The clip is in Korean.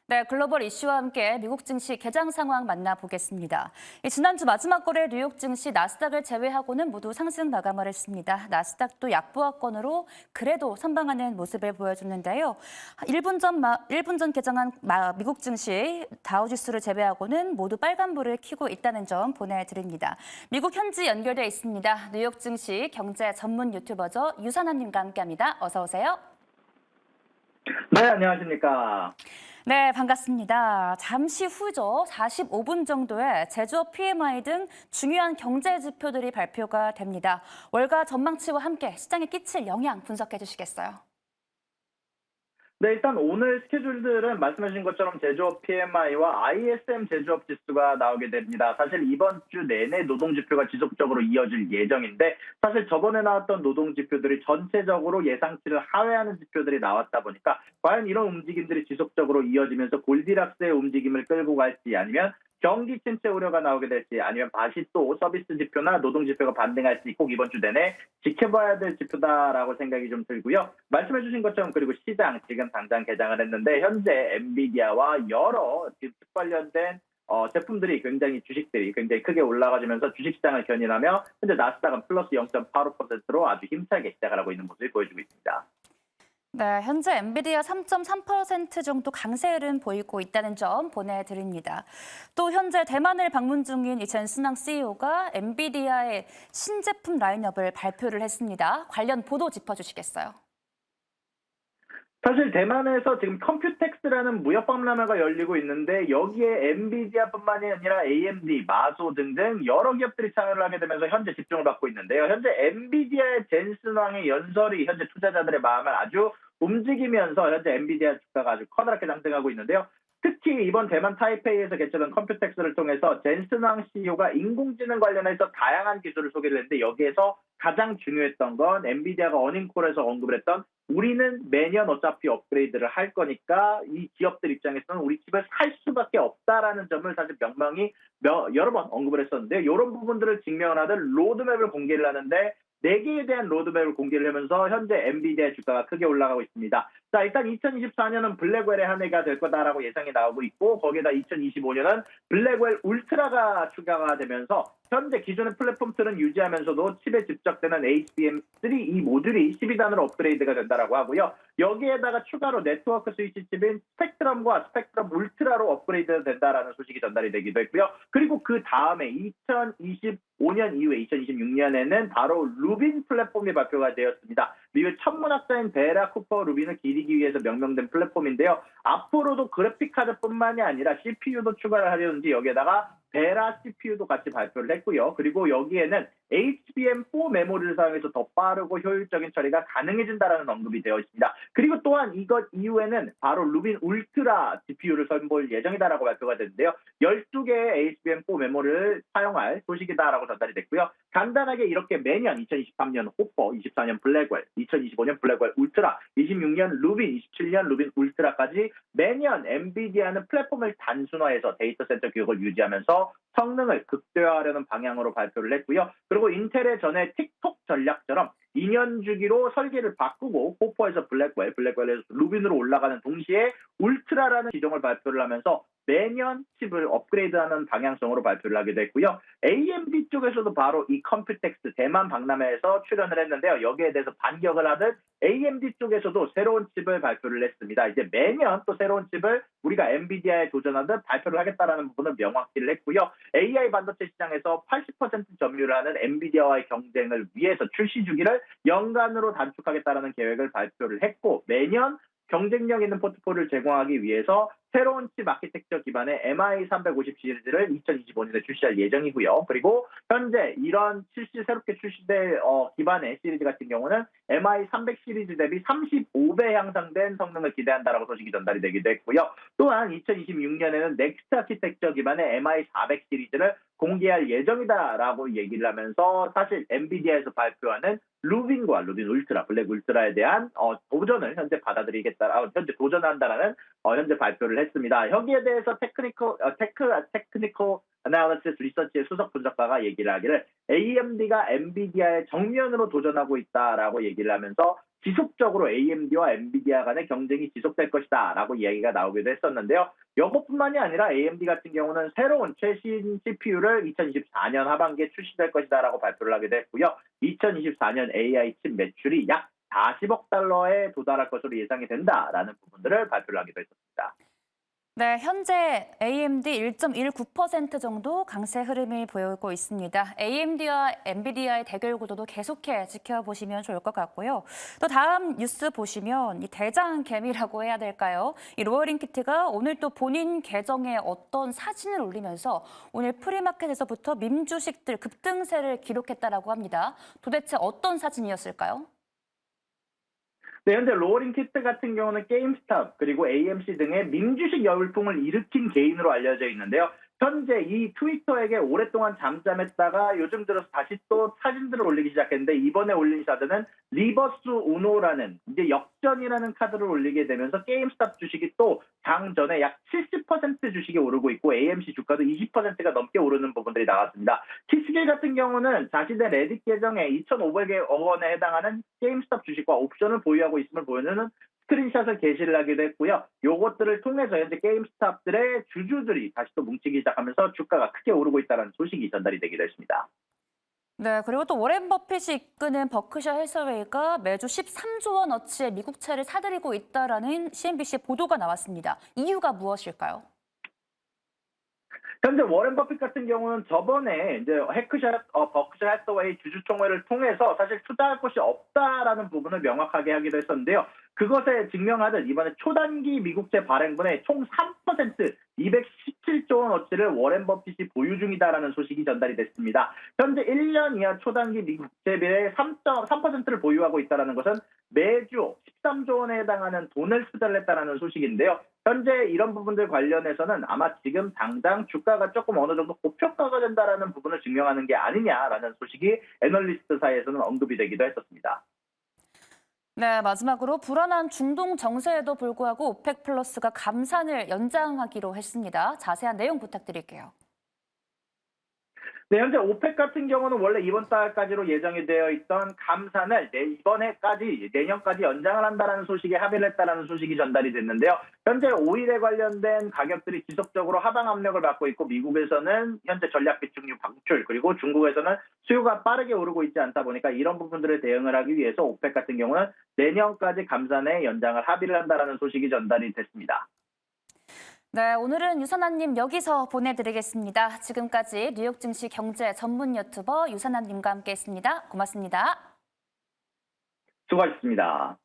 네, 글로벌 이슈와 함께 미국 증시 개장 상황 만나보겠습니다. 지난주 마지막 거래 뉴욕 증시 나스닥을 제외하고는 모두 상승 마감을 했습니다. 나스닥도 약보합권으로 그래도 선방하는 모습을 보여줬는데요. 1분 전 개장한 미국 증시 다우지수를 제외하고는 모두 빨간불을 켜고 있다는 점 보내드립니다. 미국 현지 연결돼 있습니다. 뉴욕 증시 경제 전문 유튜버죠. 유산환님과 함께합니다. 어서 오세요. 네, 안녕하십니까. 네, 반갑습니다. 잠시 후죠. 45분 정도에 제조업 PMI 등 중요한 경제 지표들이 발표가 됩니다. 월가 전망치와 함께 시장에 끼칠 영향 분석해 주시겠어요? 네, 일단 오늘 스케줄들은 말씀하신 것처럼 제조업 PMI와 ISM 제조업 지수가 나오게 됩니다. 사실 이번 주 내내 노동 지표가 지속적으로 이어질 예정인데 사실 저번에 나왔던 노동 지표들이 전체적으로 예상치를 하회하는 지표들이 나왔다 보니까 과연 이런 움직임들이 지속적으로 이어지면서 골디락스의 움직임을 끌고 갈지 아니면 경기 침체 우려가 나오게 될지 아니면 다시 또 서비스 지표나 노동 지표가 반등할지 꼭 이번 주 내내 지켜봐야 될 지표다라고 생각이 좀 들고요. 말씀해 주신 것처럼 그리고 시장 지금 당장 개장을 했는데 현재 엔비디아와 여러 칩 관련된 제품들이 굉장히 주식들이 굉장히 크게 올라가지면서 주식시장을 견인하며 현재 나스닥은 플러스 0.85%로 아주 힘차게 시작을 하고 있는 모습을 보여주고 있습니다. 네, 현재 엔비디아 3.3% 정도 강세 흐름 보이고 있다는 점 보내드립니다. 또 현재 대만을 방문 중인 이 젠슨왕 CEO가 엔비디아의 신제품 라인업을 발표를 했습니다. 관련 보도 짚어주시겠어요? 사실 대만에서 지금 컴퓨텍스라는 무역 박람회가 열리고 있는데 여기에 엔비디아뿐만이 아니라 AMD, 마소 등등 여러 기업들이 참여를 하게 되면서 현재 집중을 받고 있는데요. 현재 엔비디아의 젠슨 왕의 연설이 현재 투자자들의 마음을 아주 움직이면서 현재 엔비디아 주가가 아주 커다랗게 상승하고 있는데요. 특히 이번 대만 타이페이에서 개최된 컴퓨텍스를 통해서 젠슨 왕 CEO가 인공지능 관련해서 다양한 기술을 소개를 했는데 여기에서 가장 중요했던 건 엔비디아가 어닝콜에서 언급을 했던 우리는 매년 어차피 업그레이드를 할 거니까 이 기업들 입장에서는 우리 칩을 살 수밖에 없다라는 점을 사실 명명히 여러 번 언급을 했었는데 이런 부분들을 증명을 하듯 로드맵을 공개를 하는데 4개에 대한 로드맵을 공개를 하면서 현재 엔비디아 주가가 크게 올라가고 있습니다. 자, 일단 2024년은 블랙웰의 한 해가 될 거다라고 예상이 나오고 있고 거기에다 2025년은 블랙웰 울트라가 추가가 되면서 현재 기존의 플랫폼 틀은 유지하면서도 칩에 집적되는 HBM3 이 모듈이 12단으로 업그레이드가 된다라고 하고요. 여기에다가 추가로 네트워크 스위치 칩인 스펙트럼과 스펙트럼 울트라로 업그레이드 된다라는 소식이 전달이 되기도 했고요. 그리고 그 다음에 2025년 이후에 2026년에는 바로 루빈 플랫폼이 발표가 되었습니다. 미국 천문학자인 베라 쿠퍼 루빈을 기리기 위해서 명명된 플랫폼인데요. 앞으로도 그래픽카드뿐만이 아니라 CPU도 추가를 하려는지 여기에다가 베라 CPU도 같이 발표를 했고요. 그리고 여기에는 HBM4 메모리를 사용해서 더 빠르고 효율적인 처리가 가능해진다는 언급이 되어 있습니다. 그리고 또한 이것 이후에는 바로 루빈 울트라 GPU를 선보일 예정이다라고 발표가 됐는데요. 12개의 HBM4 메모리를 사용할 소식이다라고 전달이 됐고요. 간단하게 이렇게 매년 2023년 호퍼, 24년 블랙웰, 2025년 블랙웰 울트라, 26년 루빈, 27년 루빈 울트라까지 매년 엔비디아는 플랫폼을 단순화해서 데이터 센터 규격을 유지하면서 성능을 극대화하려는 방향으로 발표를 했고요. 그리고 인텔의 전에 틱톡 전략처럼 2년 주기로 설계를 바꾸고 호퍼에서 블랙웰에서 루빈으로 올라가는 동시에 울트라라는 기종을 발표를 하면서 매년 칩을 업그레이드하는 방향성으로 발표를 하게 됐고요. AMD 쪽에서도 바로 이 컴퓨텍스 대만 박람회에서 출연을 했는데요. 여기에 대해서 반격을 하듯 AMD 쪽에서도 새로운 칩을 발표를 했습니다. 이제 매년 또 새로운 칩을 우리가 엔비디아에 도전하듯 발표를 하겠다라는 부분을 명확히를 했고요. AI 반도체 시장에서 80% 점유를 하는 엔비디아와의 경쟁을 위해서 출시 주기를 연간으로 단축하겠다라는 계획을 발표를 했고 매년 경쟁력 있는 포트폴리오를 제공하기 위해서 새로운 칩 아키텍처 기반의 MI350 시리즈를 2025년에 출시할 예정이고요. 그리고 현재 이런 새롭게 출시될 기반의 시리즈 같은 경우는 MI300 시리즈 대비 35배 향상된 성능을 기대한다라고 소식이 전달이 되기도 했고요. 또한 2026년에는 넥스트 아키텍처 기반의 MI400 시리즈를 공개할 예정이다라고 얘기를 하면서 사실 엔비디아에서 발표하는 루빈과 루빈 울트라, 블랙 울트라에 대한 도전을 현재 도전한다라는 현재 발표를 했습니다. 여기에 대해서 테크니컬 애널리시스 리서치의 수석 분석가가 얘기를 하기를 AMD가 엔비디아의 정면으로 도전하고 있다라고 얘기를 하면서 지속적으로 AMD와 엔비디아 간의 경쟁이 지속될 것이다라고 이야기가 나오기도 했었는데요. 이것뿐만이 아니라 AMD 같은 경우는 새로운 최신 CPU를 2024년 하반기에 출시될 것이다라고 발표를 하기도 했고요. 2024년 AI 칩 매출이 약 40억 달러에 도달할 것으로 예상이 된다라는 부분들을 발표를 하기도 했습니다. 네, 현재 AMD 1.19% 정도 강세 흐름이 보이고 있습니다. AMD와 엔비디아의 대결 구도도 계속해 지켜보시면 좋을 것 같고요. 또 다음 뉴스 보시면 이 대장 개미라고 해야 될까요? 이 로어링키트가 오늘 또 본인 계정에 어떤 사진을 올리면서 오늘 프리마켓에서부터 밈 주식들 급등세를 기록했다라고 합니다. 도대체 어떤 사진이었을까요? 네, 현재 로어링키트 같은 경우는 게임스탑 그리고 AMC 등의 민주식 열풍을 일으킨 개인으로 알려져 있는데요. 현재 이 트위터에게 오랫동안 잠잠했다가 요즘 들어서 다시 또 사진들을 올리기 시작했는데 이번에 올린 사진은 리버스 우노라는 이제 역전이라는 카드를 올리게 되면서 게임스탑 주식이 또 장전에 약 70% 주식이 오르고 있고 AMC 주가도 20%가 넘게 오르는 부분들이 나왔습니다. 키스길 같은 경우는 자신의 레딧 계정에 2,500억 원에 해당하는 게임스탑 주식과 옵션을 보유하고 있음을 보여주는 스크린샷을 게시를 하기도 했고요. 요것들을 통해서 현재 게임스탑들의 주주들이 다시 또 뭉치기 시작하면서 주가가 크게 오르고 있다는 소식이 전달이 되기도 했습니다. 네, 그리고 또 워렌 버핏이 이끄는 버크셔 해서웨이가 매주 13조 원어치의 미국채를 사들이고 있다라는 CNBC 보도가 나왔습니다. 이유가 무엇일까요? 현재 워렌 버핏 같은 경우는 저번에 이제 버크셔 해서웨이 주주총회를 통해서 사실 투자할 곳이 없다라는 부분을 명확하게 하기도 했었는데요. 그것에 증명하듯 이번에 초단기 미국채 발행분의 총 3%, 217조 원어치를 워렌 버핏이 보유 중이다라는 소식이 전달이 됐습니다. 현재 1년 이하 초단기 미국채비의 3.3%를 보유하고 있다는 것은 매주 13조 원에 해당하는 돈을 투자를 했다는 소식인데요. 현재 이런 부분들 관련해서는 아마 지금 당장 주가가 조금 어느 정도 고평가가 된다라는 부분을 증명하는 게 아니냐라는 소식이 애널리스트 사이에서는 언급이 되기도 했었습니다. 네, 마지막으로 불안한 중동 정세에도 불구하고 오펙 플러스가 감산을 연장하기로 했습니다. 자세한 내용 부탁드릴게요. 네, 현재 오펙 같은 경우는 원래 이번 달까지로 예정이 되어 있던 감산을 이번에까지 내년까지 연장을 한다는 소식에 합의를 했다는 소식이 전달이 됐는데요. 현재 오일에 관련된 가격들이 지속적으로 하방 압력을 받고 있고 미국에서는 현재 전략 비축유 방출 그리고 중국에서는 수요가 빠르게 오르고 있지 않다 보니까 이런 부분들을 대응을 하기 위해서 오펙 같은 경우는 내년까지 감산에 연장을 합의를 한다는 소식이 전달이 됐습니다. 네, 오늘은 유선아님 여기서 보내드리겠습니다. 지금까지 뉴욕 증시 경제 전문 유튜버 유선아님과 함께했습니다. 고맙습니다. 수고하셨습니다.